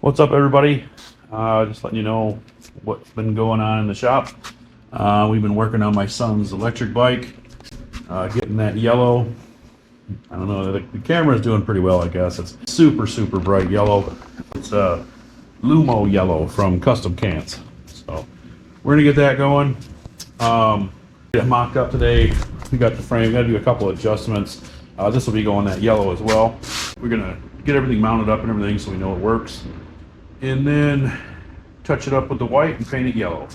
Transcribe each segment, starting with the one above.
What's up, everybody? Just letting you know what's been going on in the shop. We've been working on my son's electric bike, getting that yellow. I don't know, the camera's doing pretty well, I guess. It's super, super bright yellow. It's Lumo yellow from Custom Cans. So we're gonna get that going. Get it mocked up today. We got the frame, gotta do a couple adjustments. This will be going that yellow as well. We're gonna get everything mounted up and everything so we know it works. And then touch it up with the white and paint it yellow.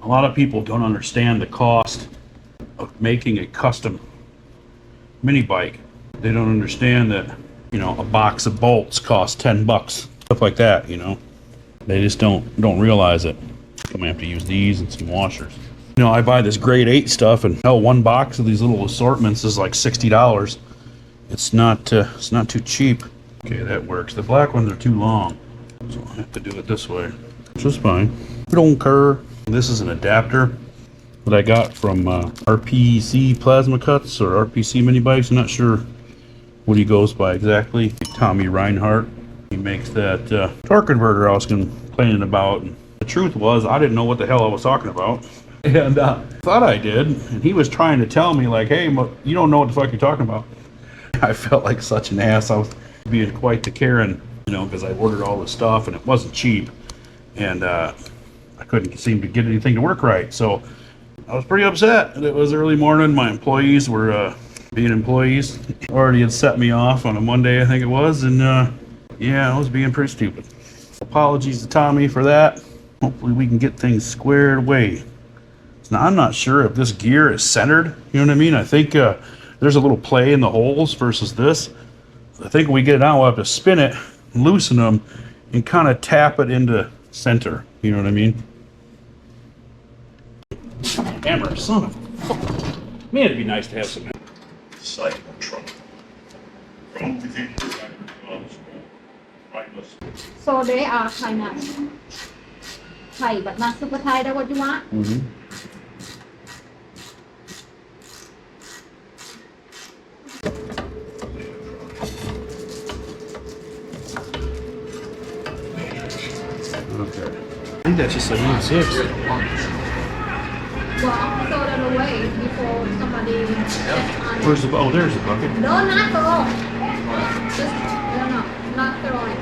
A lot of people don't understand the cost of making a custom mini bike. They don't understand that, you know, a box of bolts costs 10 bucks, stuff like that, you know. They just don't realize it. I'm gonna have to use these and some washers. You know, I buy this grade 8 stuff, and hell, one box of these little assortments is like $60. It's not too cheap. Okay, that works. The black ones are too long, so I have to do it this way, which is fine. We don't care. This is an adapter that I got from RPC Plasma Cuts or RPC Mini Bikes. I'm not sure what he goes by exactly. Tommy Reinhardt. He makes that torque converter I was complaining about. And the truth was, I didn't know what the hell I was talking about. And thought I did. And he was trying to tell me, like, hey, you don't know what the fuck you're talking about. I felt like such an ass. I was being quite the Karen, you know, because I ordered all this stuff and it wasn't cheap. And I couldn't seem to get anything to work right. So I was pretty upset. It was early morning. My employees were being employees. Already had set me off on a Monday, I think it was. And yeah, I was being pretty stupid. Apologies to Tommy for that. Hopefully we can get things squared away. Now, I'm not sure if this gear is centered. You know what I mean? I think there's a little play in the holes versus this. I think when we get it out, we'll have to spin it, loosen them, and kind of tap it into center. You know what I mean? Hammer, son of a fuck. Man, it'd be nice to have some cycle trouble. So they are kind of Thai, but not super Thai. That's what you want? Mm-hmm. Okay. I think that's just like 1/6. Well, throw that away before somebody gets on it. Where's the, oh, there's the bucket. No, not throw. Just, no, not throwing.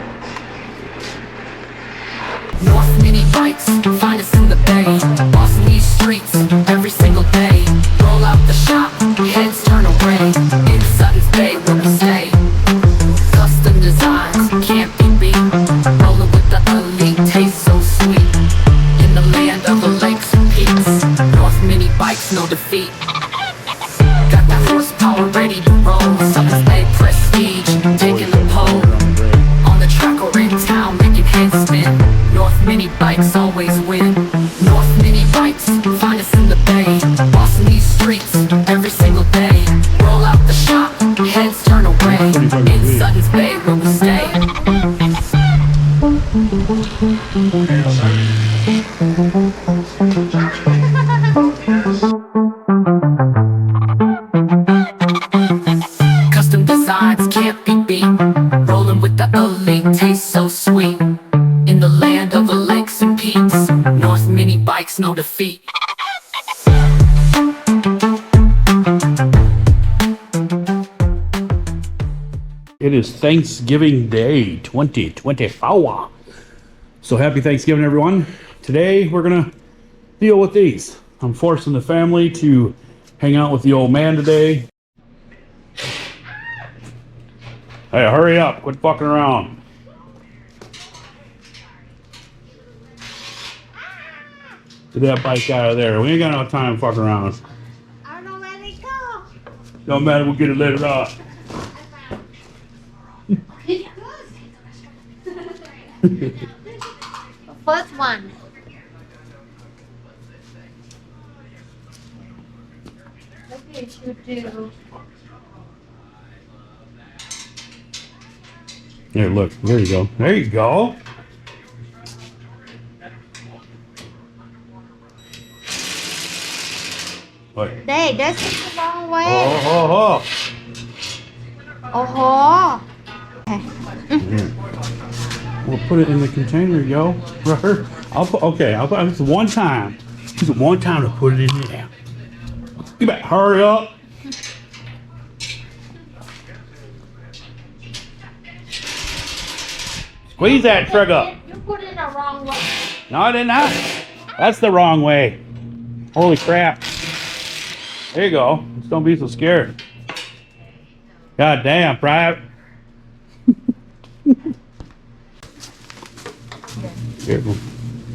North Mini Bikes, find us in the bay. Bossing these streets every single day. Roll out the shop, heads turn away. In Sutton's Bay where we stay. Custom designs, can't be beat. Rolling with the elite, taste so sweet. In the land of the lakes and peaks. North Mini Bikes, no defeat. Got that horsepower ready to roll. Sutton's Bay prestige, taking the pole. On the track or in town, making heads spin. North Mini Bikes always win. North Mini Bikes, find us in the bay. Bossing these streets every single day. Roll out the shop, heads turn away. In Sutton's Bay where we stay. Custom designs can't be beat. Rolling with the elite, taste so sweet. In the land of the lakes and peaks. North Mini Bikes, no defeat. It is Thanksgiving Day 2024. So happy Thanksgiving, everyone. Today we're gonna deal with these. I'm forcing the family to hang out with the old man today. Hey, hurry up, quit fucking around. Get that bike out of there. We ain't got no time fucking around. I don't know where they go. Don't matter, we'll get it later on. First one. What did you do? There, look. There you go. There you go. What? Đây, this is the wrong way. Oh, Oh, oh. Okay. We'll put it in the container, yo. I'll put. Okay, I'll put. It's one time. Just one time to put it in there. You better hurry up. Squeeze that trigger. You put it in the wrong way. No, I did not. That's the wrong way. Holy crap. There you go. Just don't be so scared. God damn, Private. Careful.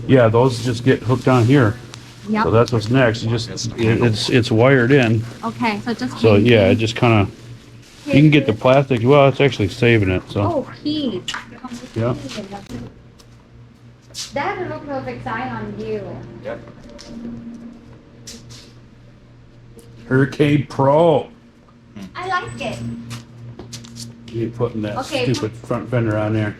Yeah, those just get hooked on here. Yep. So that's what's next. You just it's wired in. Okay, so just So hang yeah, it. it just kind of you can get the plastic. Well, it's actually saving it. So Oh, keys. yeah. That will look perfect size on you. Yep. Hurricane Pro. I like it. You putting that Okay. stupid front fender on there.